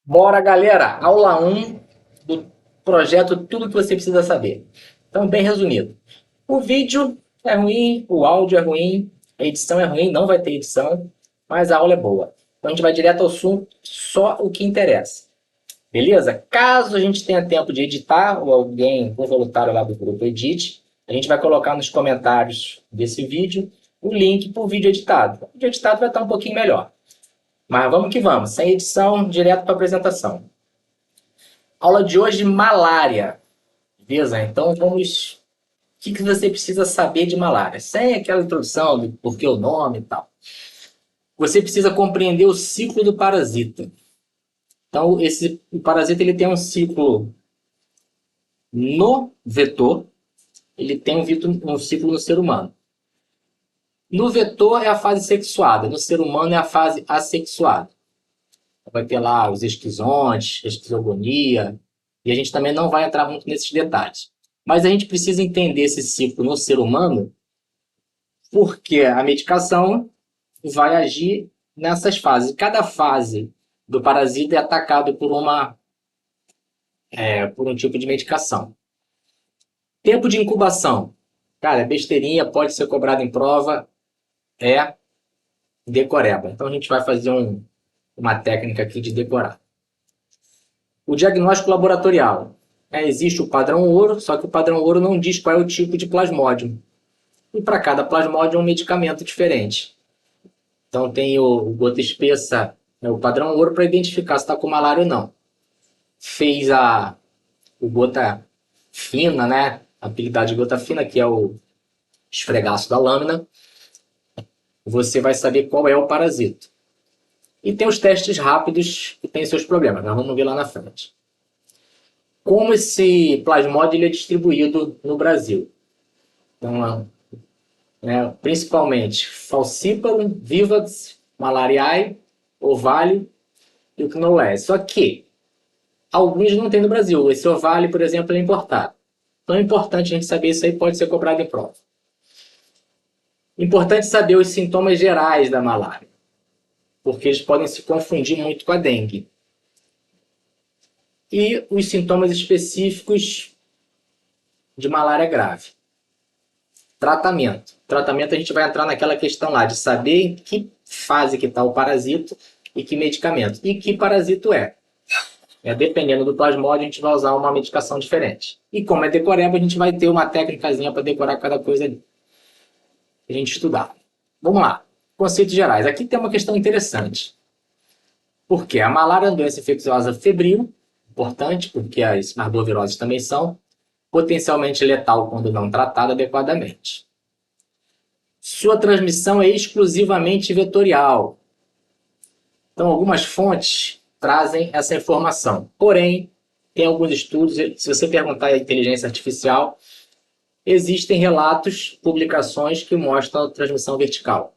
Bora, galera! Aula um do projeto Tudo que você precisa saber. Então, bem resumido. O vídeo é ruim, o áudio é ruim, a edição é ruim, não vai ter edição, mas a aula é boa. Então, a gente vai direto ao assunto, só o que interessa. Beleza? Caso a gente tenha tempo de editar, ou alguém, um voluntário lá do grupo edite, a gente vai colocar nos comentários desse vídeo o link para o vídeo editado. O vídeo editado vai estar um pouquinho melhor. Mas vamos que vamos, sem edição, direto para a apresentação. Aula de hoje, malária. Beleza? Então vamos... O que você precisa saber de malária? Sem aquela introdução do porquê o nome e tal. Você precisa compreender o ciclo do parasita. Então, o parasita ele tem um ciclo no vetor, ele tem um ciclo no ser humano. No vetor é a fase sexuada, no ser humano é a fase assexuada. Vai ter lá os esquizontes, a esquizogonia, e a gente também não vai entrar muito nesses detalhes. Mas a gente precisa entender esse ciclo no ser humano, porque a medicação vai agir nessas fases. Cada fase do parasita é atacado por um tipo de medicação. Tempo de incubação. Cara, é besteirinha, pode ser cobrado em prova, é decoreba. Então a gente vai fazer uma técnica aqui de decorar. O diagnóstico laboratorial. Existe o padrão ouro, só que o padrão ouro não diz qual é o tipo de plasmódio. E para cada plasmódio é um medicamento diferente. Então tem o gota espessa, o padrão ouro para identificar se está com malária ou não. Fez o gota fina, né? A habilidade de gota fina, que é o esfregaço da lâmina. Você vai saber qual é o parasito. E tem os testes rápidos que têm seus problemas, nós vamos ver lá na frente. Como esse plasmódio ele é distribuído no Brasil? Então, principalmente Falciparum, Vivax, Malariae, Ovale e o Knowles. Só que alguns não tem no Brasil. Esse Ovale, por exemplo, é importado. Então é importante a gente saber isso aí, pode ser cobrado em prova. Importante saber os sintomas gerais da malária, porque eles podem se confundir muito com a dengue. E os sintomas específicos de malária grave. Tratamento. Tratamento a gente vai entrar naquela questão lá de saber em que fase que está o parasito e que medicamento. E que parasito é. Dependendo do plasmódio, a gente vai usar uma medicação diferente. E como é decoreba, a gente vai ter uma técnicazinha para decorar cada coisa ali. A gente estudar. Vamos lá. Conceitos gerais. Aqui tem uma questão interessante. Porque a malária é uma doença infecciosa febril, importante, porque as arboviroses também são, potencialmente letal quando não tratada adequadamente. Sua transmissão é exclusivamente vetorial. Então, algumas fontes trazem essa informação. Porém, tem alguns estudos, se você perguntar à inteligência artificial, existem relatos, publicações que mostram a transmissão vertical.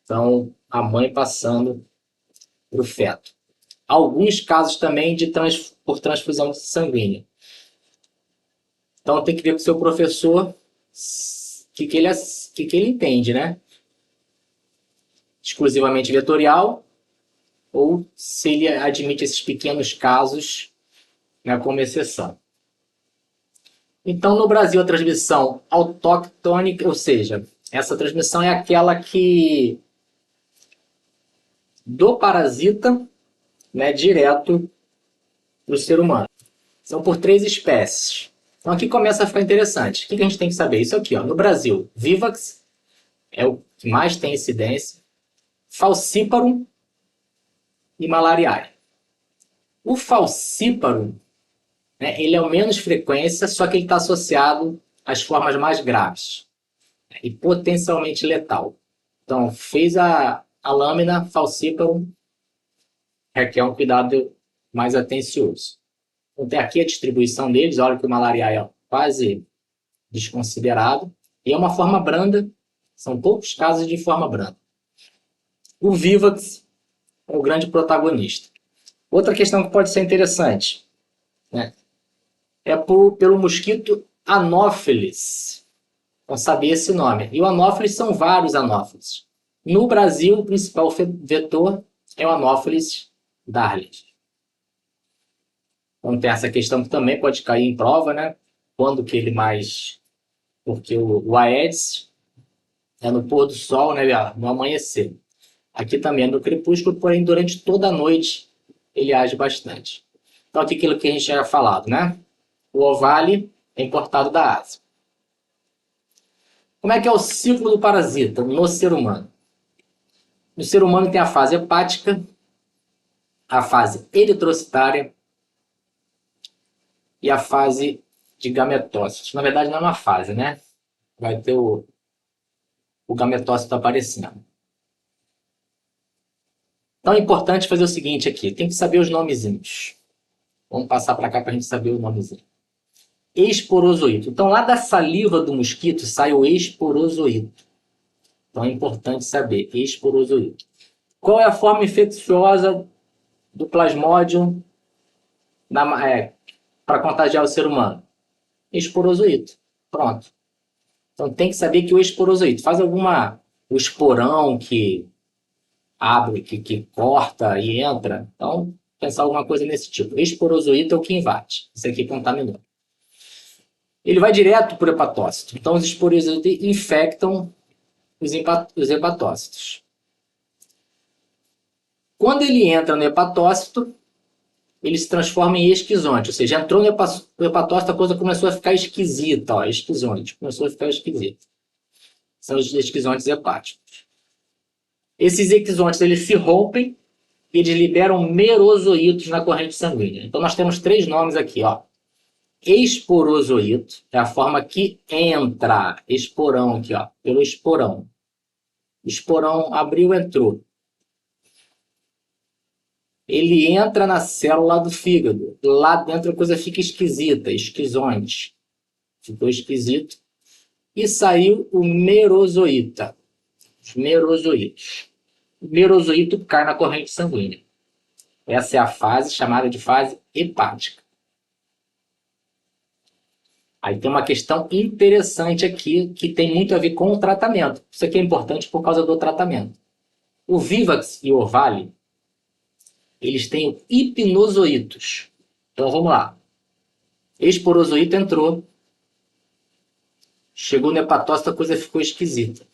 Então, a mãe passando para o feto. Alguns casos também por transfusão sanguínea. Então tem que ver com o seu professor o que ele entende, né? Exclusivamente vetorial ou se ele admite esses pequenos casos, né, como exceção. Então no Brasil a transmissão autóctone, ou seja, essa transmissão é aquela que do parasita, né, direto para o ser humano. São por 3 espécies. Então aqui começa a ficar interessante. O que a gente tem que saber? Isso aqui, ó. No Brasil, Vivax é o que mais tem incidência, Falciparum e Malariae. O Falciparum, né, ele é o menos frequência, só que ele está associado às formas mais graves, né, e potencialmente letal. Então, fez a lâmina, Falciparum, requer um cuidado mais atencioso. Então, tem aqui a distribuição deles. Olha que o malariae é quase desconsiderado. E é uma forma branda. São poucos casos de forma branda. O Vivax é o grande protagonista. Outra questão que pode ser interessante, né, é pelo mosquito Anopheles. Vamos saber esse nome. E o Anopheles são vários Anopheles. No Brasil, o principal vetor é o Anopheles darlis. Então tem essa questão que também pode cair em prova, né? Quando que ele mais... Porque o Aedes é no pôr do sol, né? No amanhecer. Aqui também é no crepúsculo, porém durante toda a noite ele age bastante. Então aqui aquilo que a gente tinha falado, né? O Ovale é importado da Ásia. Como é que é o ciclo do parasita no ser humano? No ser humano tem a fase hepática, a fase eritrocitária e a fase de gametócitos. Na verdade não é uma fase, né? Vai ter o gametócito aparecendo. Então é importante fazer o seguinte aqui, tem que saber os nomezinhos. Vamos passar para cá para a gente saber o nomezinho. Esporozoito. Então lá da saliva do mosquito sai o esporozoito. Então é importante saber, esporozoito. Qual é a forma infecciosa do plasmódio para contagiar o ser humano? Esporozoito. Pronto. Então tem que saber que o esporozoito faz o esporão que abre, que corta e entra. Então, pensar alguma coisa nesse tipo. Esporozoito é o que invade. Isso aqui contaminou. Ele vai direto para o hepatócito. Então, os esporozoitos infectam os hepatócitos. Quando ele entra no hepatócito, ele se transforma em esquizonte. Ou seja, entrou no hepatócito, a coisa começou a ficar esquisita. Ó, esquizonte. Começou a ficar esquisita. São os esquizontes hepáticos. Esses esquizontes, eles se rompem e eles liberam merozoítos na corrente sanguínea. Então, nós temos 3 nomes aqui, ó. Esporozoito é a forma que entra, esporão aqui, ó, pelo esporão. Esporão abriu, entrou. Ele entra na célula do fígado. Lá dentro a coisa fica esquisita, esquizonte. Ficou esquisito. E saiu o merozoíta. Os merozoítos. O merozoíto cai na corrente sanguínea. Essa é a fase chamada de fase hepática. Aí tem uma questão interessante aqui que tem muito a ver com o tratamento. Isso aqui é importante por causa do tratamento. O Vivax e o Orvale, eles têm hipnozoítos. Então vamos lá. Esporozoito entrou. Chegou no hepatócito, a coisa ficou esquisita.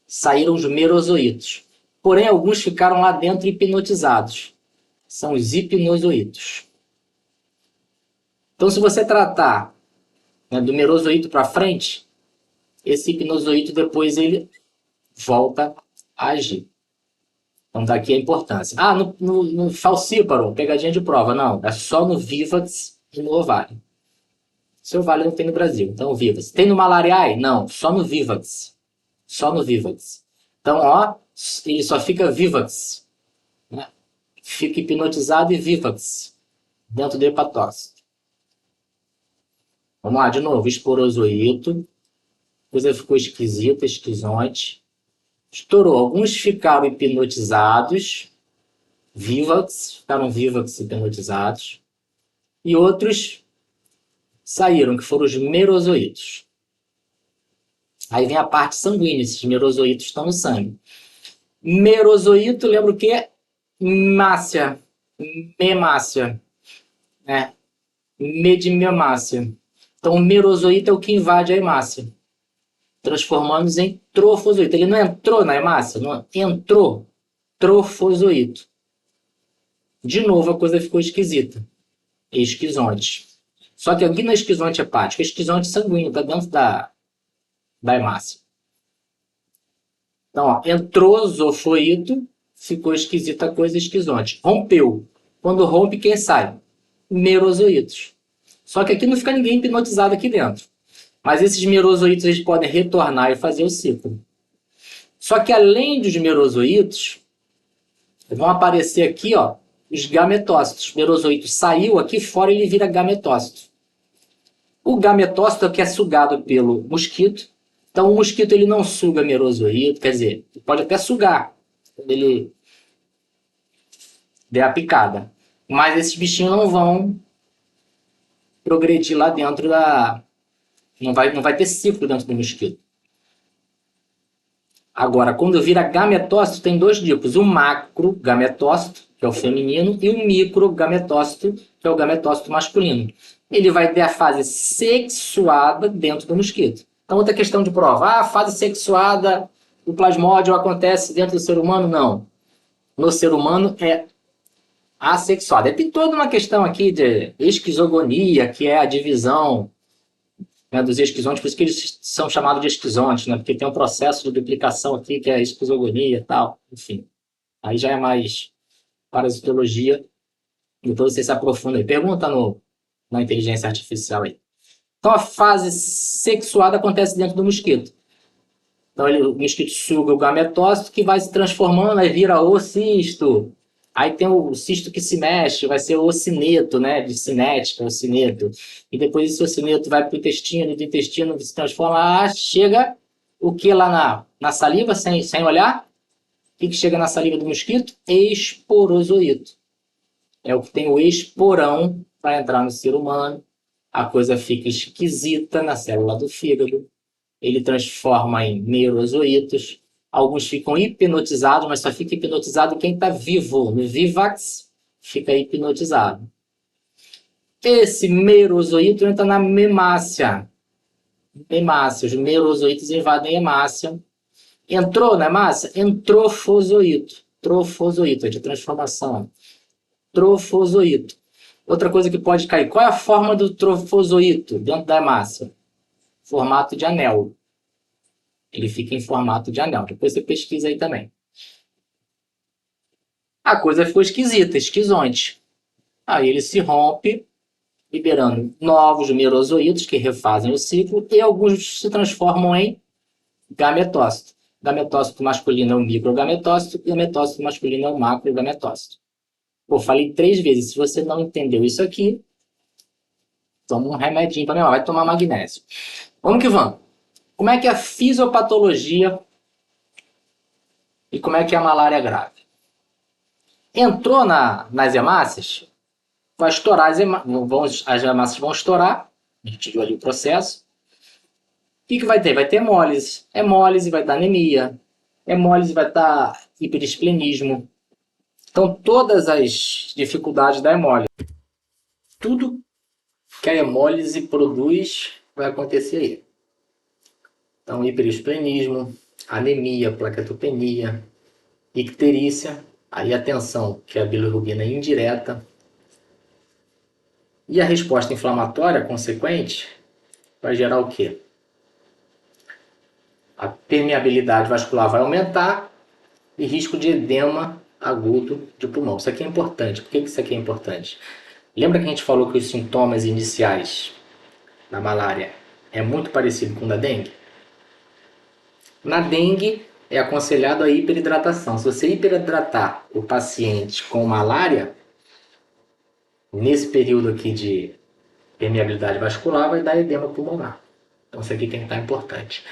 Saíram os merozoítos. Porém, alguns ficaram lá dentro hipnotizados. São os hipnozoítos. Então, se você tratar, né, do merozoíto para frente, esse hipnozoíto depois ele volta a agir. Então, daqui a importância. Ah, no falcíparo, pegadinha de prova. Não, é só no Vivax e no Ovale. Seu Ovale não tem no Brasil, então o Vivax. Tem no Malariae? Não, só no Vivax. Só no Vivax. Então, ó, ele só fica Vivax. Né? Fica hipnotizado e Vivax dentro do hepatócito. Vamos lá, de novo. Esporozoito. Coisa ficou esquisita, esquizonte. Estourou. Alguns ficaram hipnotizados. Vivax. Ficaram Vivax hipnotizados. E outros saíram, que foram os merozoítos. Aí vem a parte sanguínea. Esses merozoítos estão no sangue. Merozoíto, lembra o quê? Hemácia. Hemácia. Né? Medimemácia. Então, o merozoíto é o que invade a hemácia, transformando-os em trofozoíto. Ele não entrou na hemácia, não entrou. Trofozoíto. De novo, a coisa ficou esquisita. Esquizonte. Só que aqui não é esquizonte hepático, é esquizonte sanguíneo, está dentro da hemácia. Então, ó, entrou zofoíto, ficou esquisita a coisa, esquizonte. Rompeu. Quando rompe, quem sai? Merozoítos. Só que aqui não fica ninguém hipnotizado aqui dentro. Mas esses merozoítos eles podem retornar e fazer o ciclo. Só que além dos merozoítos, vão aparecer aqui, ó, os gametócitos. O merozoíto saiu aqui fora e ele vira gametócito. O gametócito é o que é sugado pelo mosquito. Então o mosquito ele não suga merozoíto, quer dizer, ele pode até sugar quando ele der a picada. Mas esses bichinhos não vão progredir lá dentro da... Não vai ter ciclo dentro do mosquito. Agora, quando vira gametócito, tem 2 tipos. O macrogametócito que é o feminino, e o microgametócito, que é o gametócito masculino. Ele vai ter a fase sexuada dentro do mosquito. Então, outra questão de prova. A fase sexuada do plasmódio acontece dentro do ser humano? Não. No ser humano é assexuada. Tem toda uma questão aqui de esquizogonia, que é a divisão, né, dos esquizontes, por isso que eles são chamados de esquizontes, né, porque tem um processo de duplicação aqui, que é a esquizogonia e tal, enfim. Aí já é mais parasitologia, depois você se aprofunda aí. Pergunta na inteligência artificial aí. Então, a fase sexuada acontece dentro do mosquito. Então, o mosquito suga o gametócito, que vai se transformando, aí vira o cisto. Aí tem o cisto que se mexe, vai ser o ocineto, né? De cinética, ocineto. E depois esse ocineto vai para o intestino, do intestino se transforma, chega o que lá na saliva, sem olhar? O que chega na saliva do mosquito? Esporozoito. É o que tem o esporão para entrar no ser humano. A coisa fica esquisita na célula do fígado. Ele transforma em merozoítos. Alguns ficam hipnotizados, mas só fica hipnotizado quem está vivo. No vivax, fica hipnotizado. Esse merozoíto entra na hemácia. Os merozoítos invadem a hemácia. Entrou na hemácia? Entrofozoíto. Trofozoíto, é de transformação. Trofozoíto. Outra coisa que pode cair. Qual é a forma do trofozoíto dentro da hemácia? Formato de anel. Ele fica em formato de anel. Depois você pesquisa aí também. A coisa ficou esquisita, esquizonte. Aí ele se rompe, liberando novos merozoítos que refazem o ciclo, e alguns se transformam em gametócito. Gametócito masculino é o microgametócito, e gametócito masculino é o macrogametócito. Pô, falei 3 vezes. Se você não entendeu isso aqui, toma um remedinho para memória. Vai tomar magnésio. Vamos que vamos. Como é que é a fisiopatologia e como é que é a malária grave? Entrou nas hemácias, vai estourar as hemácias vão estourar. A gente viu ali o processo. O que vai ter? Vai ter hemólise. Hemólise vai dar anemia. Hemólise vai dar hiperesplenismo. Então, todas as dificuldades da hemólise. Tudo que a hemólise produz vai acontecer aí. Então, hiperesplenismo, anemia, plaquetopenia, icterícia, aí atenção, que é a bilirrubina indireta. E a resposta inflamatória consequente vai gerar o quê? A permeabilidade vascular vai aumentar e risco de edema agudo de pulmão. Isso aqui é importante. Por que isso aqui é importante? Lembra que a gente falou que os sintomas iniciais da malária é muito parecido com o da dengue? Na dengue é aconselhado a hiperidratação. Se você hiperidratar o paciente com malária, nesse período aqui de permeabilidade vascular, vai dar edema pulmonar. Então isso aqui tem que estar importante.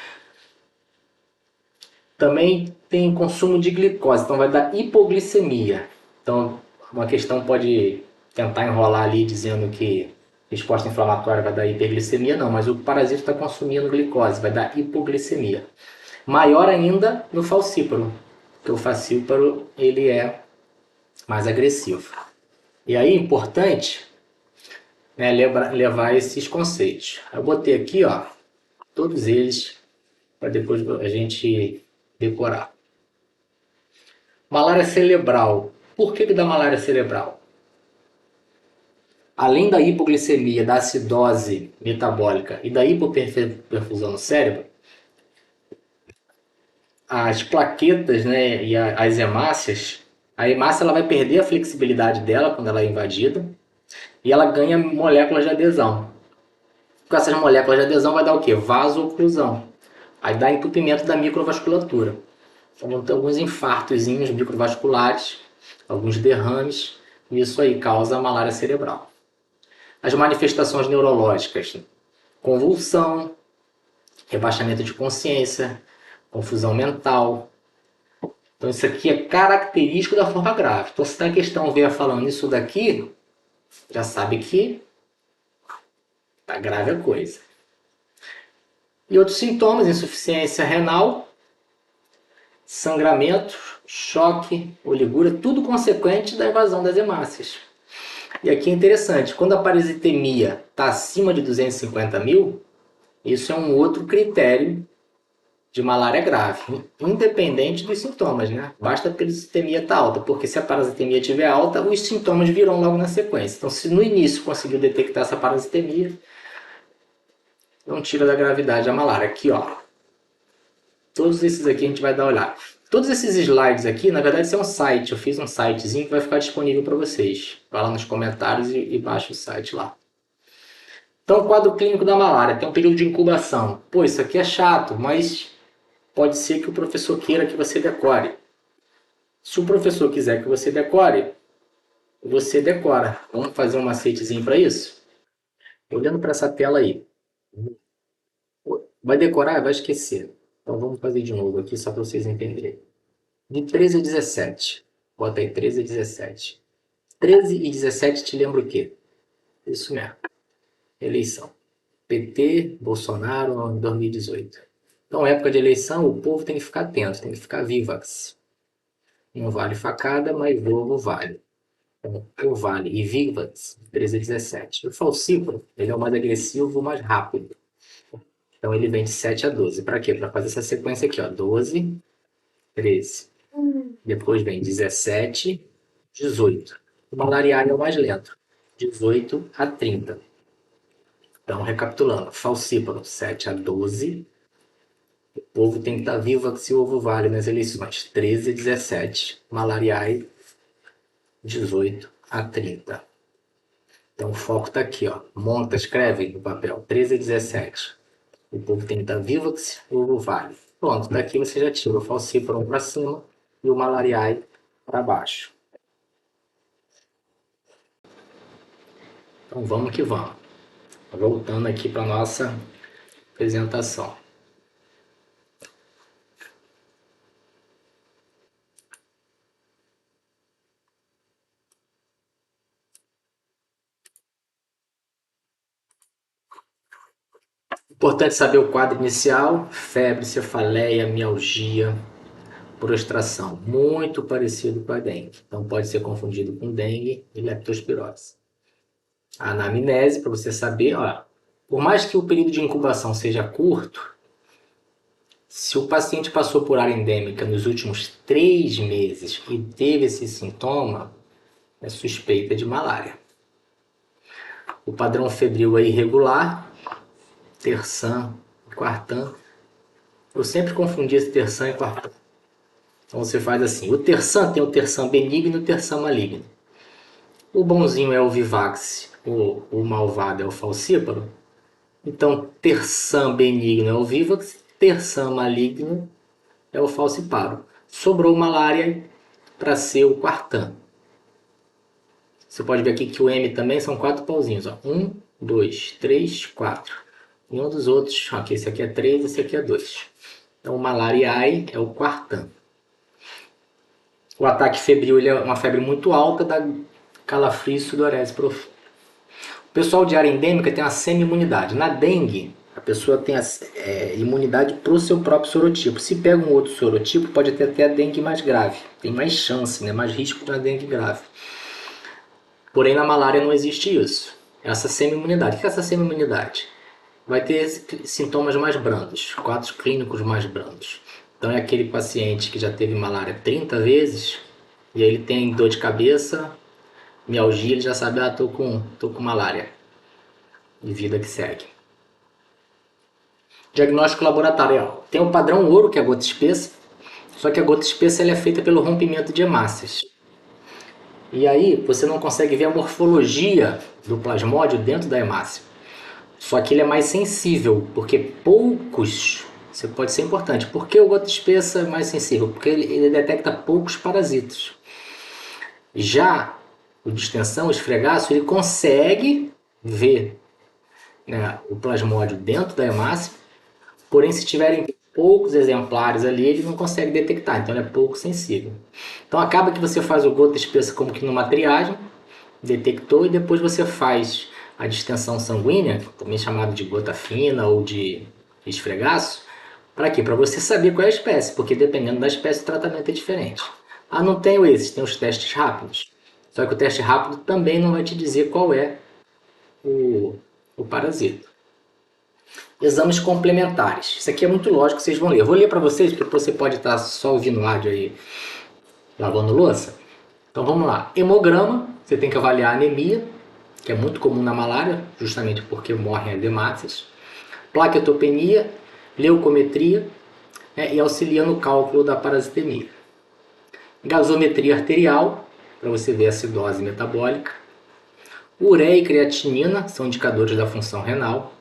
Também tem consumo de glicose, então vai dar hipoglicemia. Então uma questão pode tentar enrolar ali dizendo que resposta inflamatória vai dar hiperglicemia, não, mas o parasita está consumindo glicose, vai dar hipoglicemia. Maior ainda no falcíparo, porque o falcíparo ele é mais agressivo. E aí, importante, né, levar esses conceitos. Eu botei aqui, ó, todos eles, para depois a gente decorar. Malária cerebral. Por que dá malária cerebral? Além da hipoglicemia, da acidose metabólica e da hipoperfusão no cérebro, as plaquetas, né, e as hemácias, a hemácia ela vai perder a flexibilidade dela quando ela é invadida e ela ganha moléculas de adesão. Com essas moléculas de adesão vai dar o quê? Vasoclusão. Aí dá entupimento da microvasculatura. Então vão ter alguns infartozinhos microvasculares, alguns derrames, e isso aí causa malária cerebral. As manifestações neurológicas, convulsão, rebaixamento de consciência, confusão mental. Então isso aqui é característico da forma grave. Então se a questão vier falando isso daqui, já sabe que tá grave a coisa. E outros sintomas, insuficiência renal, sangramento, choque, oligúria, tudo consequente da invasão das hemácias. E aqui é interessante, quando a parasitemia está acima de 250 mil, isso é um outro critério de malária grave, independente dos sintomas, né? Basta a parasitemia estar alta, porque se a parasitemia estiver alta, os sintomas virão logo na sequência. Então, se no início conseguiu detectar essa parasitemia, não tira da gravidade a malária. Aqui, ó. Todos esses aqui a gente vai dar uma olhada. Todos esses slides aqui, na verdade, isso é um site. Eu fiz um sitezinho que vai ficar disponível para vocês. Vai lá nos comentários e baixa o site lá. Então, o quadro clínico da malária tem um período de incubação. Pô, isso aqui é chato, mas pode ser que o professor queira que você decore. Se o professor quiser que você decora. Vamos fazer um macetezinho para isso? Olhando para essa tela aí. Vai decorar? Vai esquecer. Então vamos fazer de novo aqui só para vocês entenderem. De 13 a 17. Bota aí 13 a 17. 13 e 17 te lembra o quê? Isso mesmo. Eleição. PT, Bolsonaro, 2018. Então, época de eleição, o povo tem que ficar atento, tem que ficar vivax. Não vale facada, mas ovo vale. Então, o vale e vivax, 13 a 17. O falcíparo, ele é o mais agressivo, o mais rápido. Então, ele vem de 7 a 12. Para quê? Para fazer essa sequência aqui, ó. 12, 13. Depois vem 17, 18. O malariário é o mais lento. 18 a 30. Então, recapitulando. Falcíparo, 7 a 12. O povo tem que estar vivo se o ovo vale nas eleições. 13 a 17. Malariae, 18 a 30. Então, o foco está aqui, ó. Monta, escreve no papel. 13 a 17. O povo tem que estar vivo se o ovo vale. Pronto, daqui você já tira o falcíparo para cima e o malariae para baixo. Então, vamos que vamos. Voltando aqui para a nossa apresentação. Importante saber o quadro inicial: febre, cefaleia, mialgia, prostração. Muito parecido com a dengue. Então pode ser confundido com dengue e leptospirose. A anamnese, para você saber, ó, por mais que o período de incubação seja curto, se o paciente passou por área endêmica nos últimos 3 meses e teve esse sintoma, é suspeita de malária. O padrão febril é irregular, terçã, quartã. Eu sempre confundi esse terçã e quartã. Então você faz assim, o terçã tem o terçã benigno e o terçã maligno. O bonzinho é o vivax, o malvado é o falcíparo. Então terçã benigno é o vivax, terçã maligno é o falciparo. Sobrou malária para ser o quartã. Você pode ver aqui que o M também são 4 pauzinhos. 1, 2, 3, 4. E um dos outros, aqui, esse aqui é 3, esse aqui é 2. Então o malariae é o quartã. O ataque febril ele é uma febre muito alta, da calafrio e sudorese profunda. O pessoal de área endêmica tem uma semi-imunidade. Na dengue, a pessoa tem a imunidade para o seu próprio sorotipo. Se pega um outro sorotipo, pode ter até a dengue mais grave. Tem mais chance, né? Mais risco de uma dengue grave. Porém, na malária não existe isso. Essa semi-imunidade. O que é essa semi-imunidade? Vai ter sintomas mais brandos, quadros clínicos mais brandos. Então é aquele paciente que já teve malária 30 vezes e aí ele tem dor de cabeça, mialgia, ele já sabe, tô com malária. E vida que segue. Diagnóstico laboratorial. Tem o padrão ouro, que é a gota espessa, só que a gota espessa ela é feita pelo rompimento de hemácias. E aí você não consegue ver a morfologia do plasmódio dentro da hemácia. Só que ele é mais sensível, porque poucos... Isso pode ser importante. Por que o gota espessa é mais sensível? Porque ele detecta poucos parasitas. Já o de extensão, o esfregaço, ele consegue ver, né, o plasmódio dentro da hemácia, porém se tiverem poucos exemplares ali, ele não consegue detectar, então ele é pouco sensível. Então acaba que você faz o gota espessa como que numa triagem, detectou, e depois você faz a distensão sanguínea, também chamada de gota fina ou de esfregaço. Para quê? Para você saber qual é a espécie, porque dependendo da espécie o tratamento é diferente. Ah, não tenho esses, tem os testes rápidos. Só que o teste rápido também não vai te dizer qual é o parasita. Exames complementares. Isso aqui é muito lógico, vocês vão ler. Eu vou ler para vocês, porque você pode estar só ouvindo o áudio aí, lavando louça. Então vamos lá. Hemograma, você tem que avaliar a anemia, que é muito comum na malária, justamente porque morrem hemácias. Plaquetopenia, leucometria, né, e auxilia no cálculo da parasitemia. Gasometria arterial, para você ver a acidose metabólica. Ureia e creatinina são indicadores da função renal.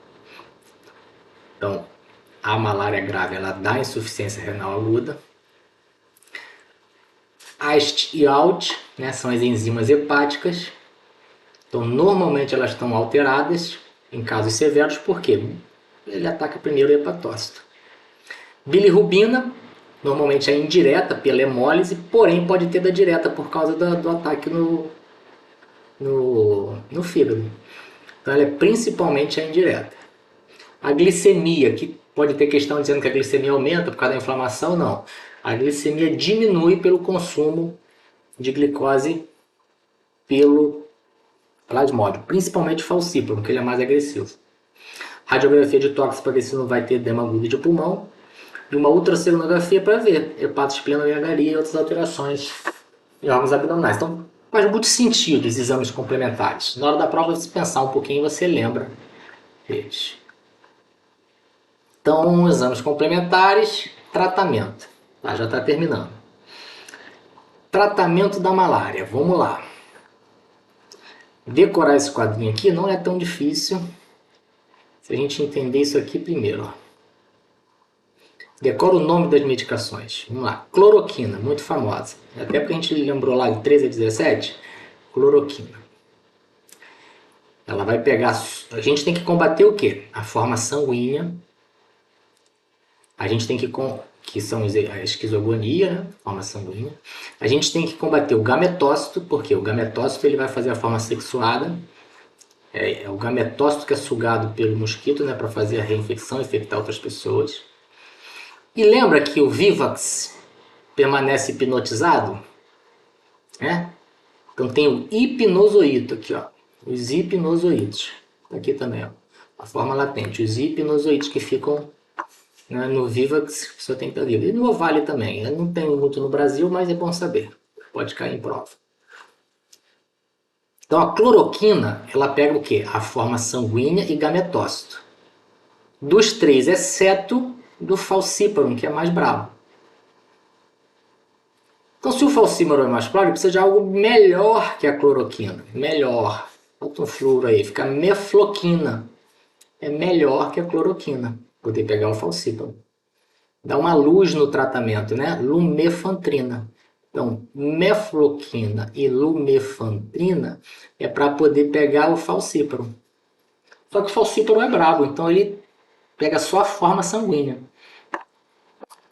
Então, a malária grave ela dá insuficiência renal aguda. AST e ALT, né, são as enzimas hepáticas. Então, normalmente elas estão alteradas em casos severos, porque ele ataca primeiro o hepatócito. Bilirrubina, normalmente é indireta pela hemólise, porém pode ter da direta por causa do ataque no fígado. Então ela é principalmente a indireta. A glicemia, que pode ter questão dizendo que a glicemia aumenta por causa da inflamação, não. A glicemia diminui pelo consumo de glicose pelo plasmódio, principalmente falciparum, que ele é mais agressivo. Radiografia de tórax para ver se não vai ter edema agudo de pulmão. E uma ultrassonografia para ver hepatosplenomegalia e outras alterações em órgãos abdominais. Então, faz muito sentido os exames complementares. Na hora da prova, se pensar um pouquinho, você lembra deles. Então, exames complementares, tratamento. Tá, já está terminando. Tratamento da malária. Vamos lá. Decorar esse quadrinho aqui não é tão difícil se a gente entender isso aqui primeiro. Ó. Decora o nome das medicações. Vamos lá. Cloroquina, muito famosa. Até porque a gente lembrou lá de 13 a 17. Cloroquina. Ela vai pegar... A gente tem que combater o quê? A forma sanguínea. A gente tem que são a esquizogonia, né? Forma sanguínea. A gente tem que combater o gametócito, porque o gametócito ele vai fazer a forma sexuada. É o gametócito que é sugado pelo mosquito, né? Para fazer a reinfecção e infectar outras pessoas. E lembra que o Vivax permanece hipnotizado? Né? Então tem o hipnozoíto aqui, ó. Os hipnozoítos. Aqui também, ó. A forma latente. Os hipnozoítos que ficam, né, no Vivax, que só tem pelo livro. E no Ovale também. Eu não tenho muito no Brasil, mas é bom saber. Pode cair em prova. Então a cloroquina, ela pega o quê? A forma sanguínea e gametócito. Dos três, exceto do falciparum, que é mais bravo. Então, se o falciparum é mais bravo, precisa de algo melhor que a cloroquina. Melhor. Bota um fluoro aí, fica mefloquina. É melhor que a cloroquina. Poder pegar o falciparum. Dá uma luz no tratamento, né? Lumefantrina. Então, mefloquina e lumefantrina é para poder pegar o falciparum. Só que o falciparum é brabo, então ele pega só a forma sanguínea.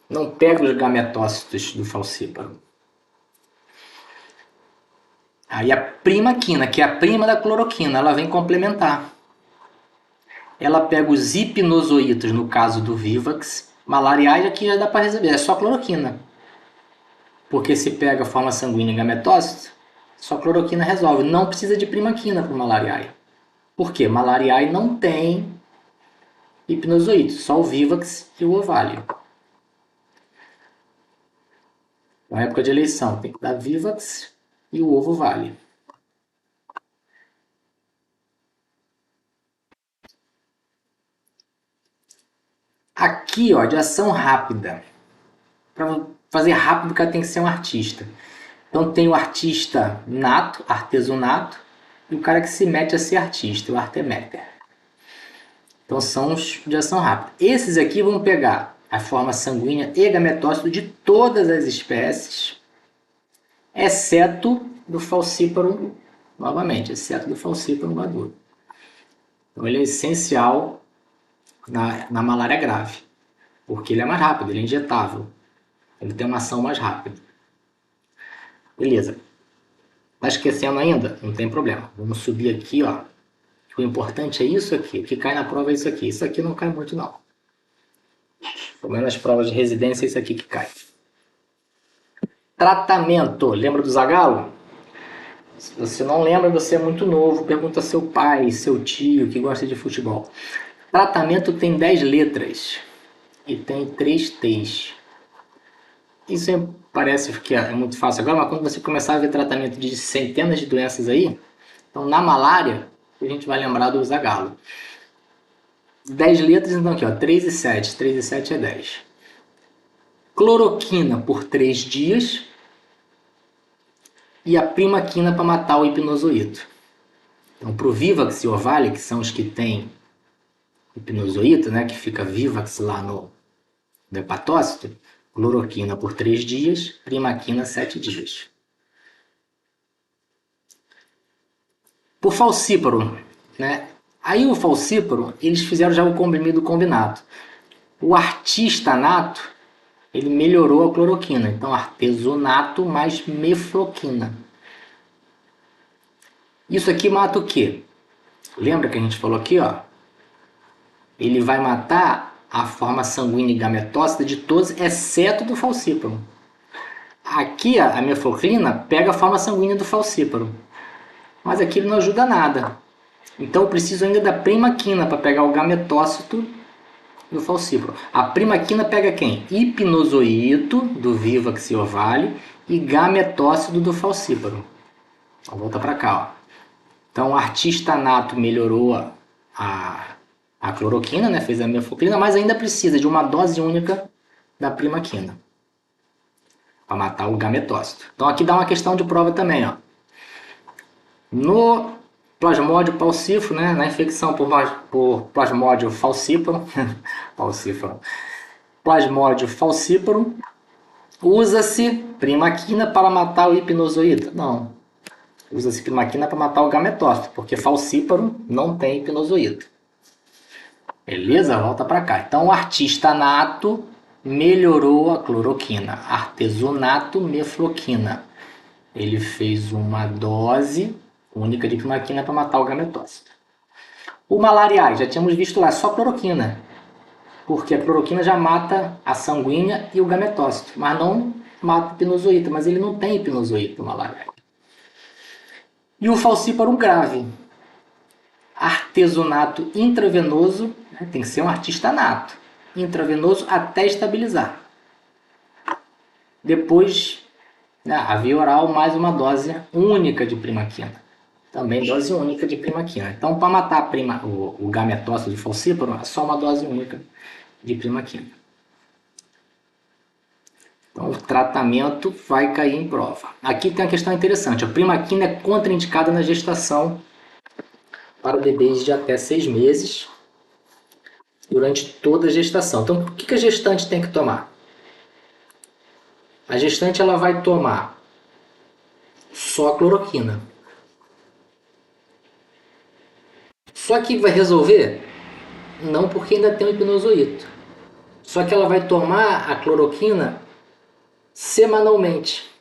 Não pega os gametócitos do falciparum. Aí a primaquina, que é a prima da cloroquina, ela vem complementar. Ela pega os hipnozoítos, no caso do Vivax. Malariais aqui já dá para resolver, é só cloroquina. Porque se pega a forma sanguínea e gametócito, só cloroquina resolve. Não precisa de primaquina para malariae. Por quê? Malariae não tem hipnozoítos, só o Vivax e o Ovalio. Na época de eleição, tem que dar Vivax e o ovo vale. Aqui, ó, de ação rápida. Para fazer rápido, o cara tem que ser um artista. Então tem o artista nato, artesonato, e o cara que se mete a ser artista, o artemeter. Então são os de ação rápida. Esses aqui vão pegar a forma sanguínea e gametócito de todas as espécies, exceto do falciparum, novamente, exceto do falciparum maduro. Então ele é essencial na malária grave, porque ele é mais rápido, ele é injetável, ele tem uma ação mais rápida. Beleza. Tá esquecendo ainda? Não tem problema. Vamos subir aqui, ó. O importante é isso aqui. O que cai na prova é isso aqui. Isso aqui não cai muito, não. Pelo menos nas provas de residência é isso aqui que cai. Tratamento. Lembra do Zagallo? Se você não lembra, você é muito novo. Pergunta a seu pai, seu tio que gosta de futebol. Tratamento tem 10 letras e tem 3 T's. Isso parece que é muito fácil agora, mas quando você começar a ver tratamento de centenas de doenças aí, então na malária, a gente vai lembrar do Zagallo. 10 letras, então aqui, ó, 3 e 7. 3 e 7 é 10. Cloroquina por 3 dias e a primaquina para matar o hipnozoito. Então, para o Vivax e Orvali, que são os que têm hipnozoito, né, que fica Vivax lá no hepatócito, cloroquina por 3 dias, primaquina 7 dias. Por falcíparo, né? Aí o falcíparo, eles fizeram já o comprimido combinado. O artistanato, ele melhorou a cloroquina. Então, artesonato mais mefloquina. Isso aqui mata o quê? Lembra que a gente falou aqui, ó? Ele vai matar a forma sanguínea gametócita de todos, exceto do falcíparo. Aqui a mefloquina pega a forma sanguínea do falcíparo. Mas aqui ele não ajuda nada. Então eu preciso ainda da primaquina para pegar o gametócito do falcíparo. A primaquina pega quem? Hipnozoito do Vivax e Orvali e gametócito do falcíparo. Então volta para cá, ó. Então o artistanato melhorou a cloroquina, né? Fez a mefloquina, mas ainda precisa de uma dose única da primaquina para matar o gametócito. Então aqui dá uma questão de prova também, ó. No Plasmodium falciparum, né, na infecção por Plasmodium falciparum, Plasmodium falciparum, usa-se primaquina para matar o hipnozoíta? Não. Usa-se primaquina para matar o gametócito, porque falciparum não tem hipnozoíta. Beleza? Volta para cá. Então o artistanato melhorou a cloroquina. Artesonato, mefloquina. Ele fez uma dose única de primaquina para matar o gametócito. O malariais, já tínhamos visto lá, só cloroquina. Porque a cloroquina já mata a sanguínea e o gametócito, mas não mata o hipnozoíta, mas ele não tem hipnozoíta, o malariais. E o falciparum grave. Artesonato intravenoso, né, tem que ser um artistanato. Intravenoso até estabilizar. Depois, a via oral mais uma dose única de primaquina. Também dose única de primaquina. Então, para matar o gametócito de falciparum, é só uma dose única de primaquina. Então, o tratamento vai cair em prova. Aqui tem uma questão interessante. A primaquina é contraindicada na gestação para bebês de até 6 meses, durante toda a gestação. Então, o que a gestante tem que tomar? A gestante ela vai tomar só a cloroquina. Só que vai resolver? Não, porque ainda tem o hipnozoíto. Só que ela vai tomar a cloroquina semanalmente.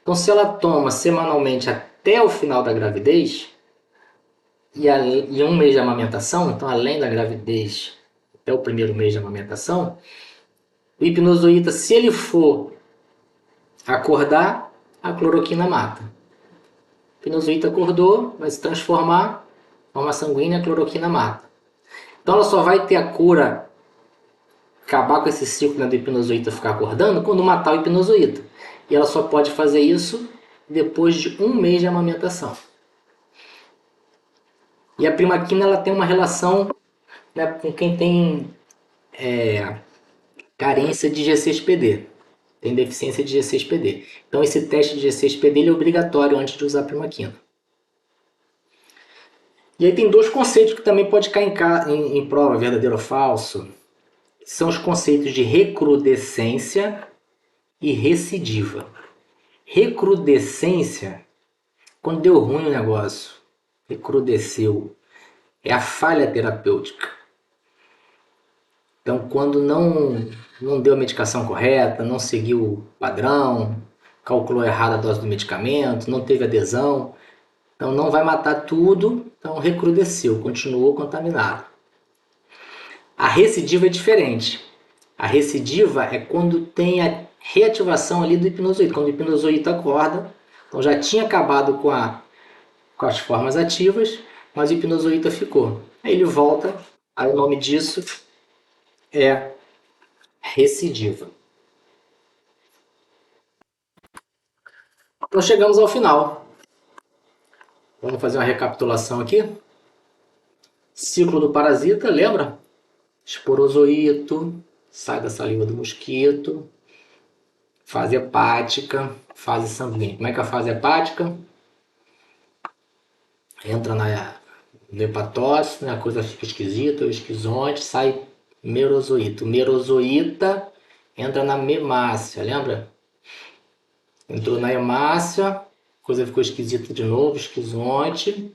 Então, se ela toma semanalmente até o final da gravidez, e um mês de amamentação, então além da gravidez, até o primeiro mês de amamentação, o hipnozoíta, se ele for acordar, a cloroquina mata. O hipnozoíta acordou, vai se transformar em forma sanguínea, a cloroquina mata. Então ela só vai ter a cura, acabar com esse ciclo, né, do hipnozoíta ficar acordando, quando matar o hipnozoíta. E ela só pode fazer isso depois de um mês de amamentação. E a primaquina ela tem uma relação, né, com quem tem carência de G6PD. Tem deficiência de G6PD. Então esse teste de G6PD ele é obrigatório antes de usar a primaquina. E aí tem dois conceitos que também pode cair em prova, verdadeiro ou falso. São os conceitos de recrudescência e recidiva. Recrudescência, quando deu ruim o negócio, recrudesceu, é a falha terapêutica. Então, quando não deu a medicação correta, não seguiu o padrão, calculou errado a dose do medicamento, não teve adesão, então não vai matar tudo, então recrudesceu, continuou contaminado. A recidiva é diferente. A recidiva é quando tem a reativação ali do hipnozoíta, quando o hipnozoíta acorda. Então já tinha acabado com as formas ativas, mas o hipnozoíta ficou. Aí ele volta, aí o nome disso é recidiva. Então chegamos ao final. Vamos fazer uma recapitulação aqui. Ciclo do parasita, lembra? Esporozoito, sai da saliva do mosquito. Fase hepática, fase sanguínea. Como é que é a fase hepática? Entra no hepatócito, né? A coisa fica esquisita, o esquizonte, sai merozoíta. O merozoíta entra na hemácia, lembra? Entrou na hemácia, a coisa ficou esquisita de novo, esquizonte.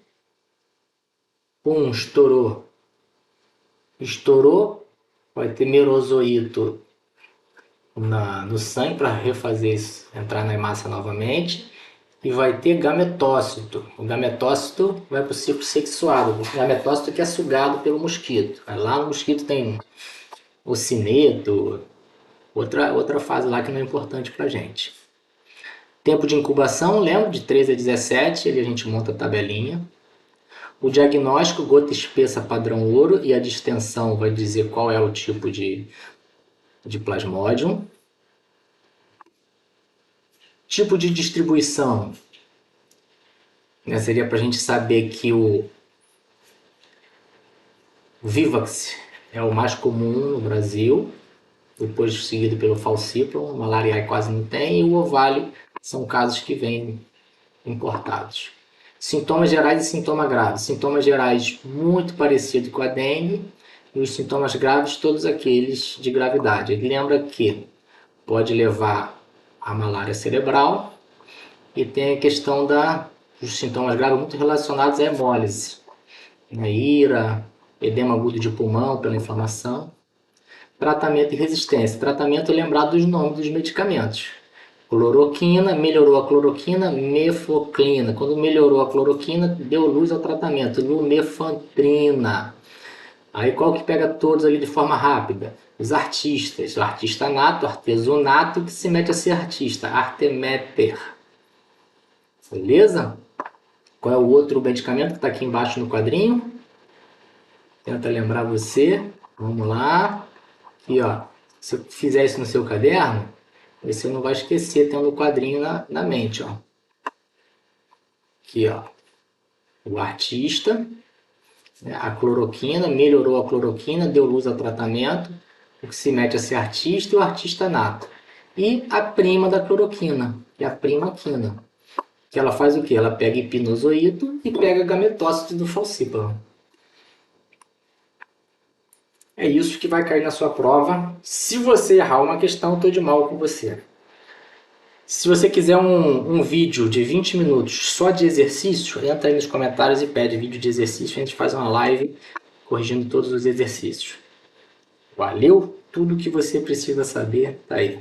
Pum, estourou. Estourou, vai ter merozoíto no sangue para refazer isso, entrar na hemácia novamente. E vai ter gametócito. O gametócito vai para o ciclo sexuado. O gametócito que é sugado pelo mosquito. Lá no mosquito tem o cineto, outra fase lá que não é importante para a gente. Tempo de incubação, lembra? De 13 a 17, ali a gente monta a tabelinha. O diagnóstico, gota espessa padrão ouro, e a distensão vai dizer qual é o tipo de plasmodium. Tipo de distribuição, né, seria para a gente saber que o Vivax é o mais comum no Brasil, depois seguido pelo Falciparum, malariae quase não tem, e o Ovalio são casos que vêm importados. Sintomas gerais e sintomas graves. Sintomas gerais muito parecidos com a dengue, e os sintomas graves todos aqueles de gravidade. Lembra que pode levar à malária cerebral, e tem a questão dos sintomas graves muito relacionados à hemólise, ira, edema agudo de pulmão pela inflamação. Tratamento e resistência. Tratamento é lembrar dos nomes dos medicamentos. Cloroquina, melhorou a cloroquina, mefloquina. Quando melhorou a cloroquina, deu luz ao tratamento, lumefantrina. Aí qual que pega todos ali de forma rápida? Os artistas. O artista nato, artesonato, que se mete a ser artista, arteméter. Beleza? Qual é o outro medicamento que está aqui embaixo no quadrinho? Tenta lembrar você. Vamos lá. Aqui, ó. Se eu fizer isso no seu caderno, você não vai esquecer, tendo o quadrinho na mente, ó. Aqui, ó. O artista, né? A cloroquina, melhorou a cloroquina, deu luz ao tratamento. O que se mete a ser artista e o artista nato. E a prima da cloroquina, que é a primaquina. Que ela faz o quê? Ela pega hipnozoíto e pega gametócito do Falciparum. É isso que vai cair na sua prova. Se você errar uma questão, eu estou de mal com você. Se você quiser um vídeo de 20 minutos só de exercício, entra aí nos comentários e pede vídeo de exercício. A gente faz uma live corrigindo todos os exercícios. Valeu? Tudo que você precisa saber está aí.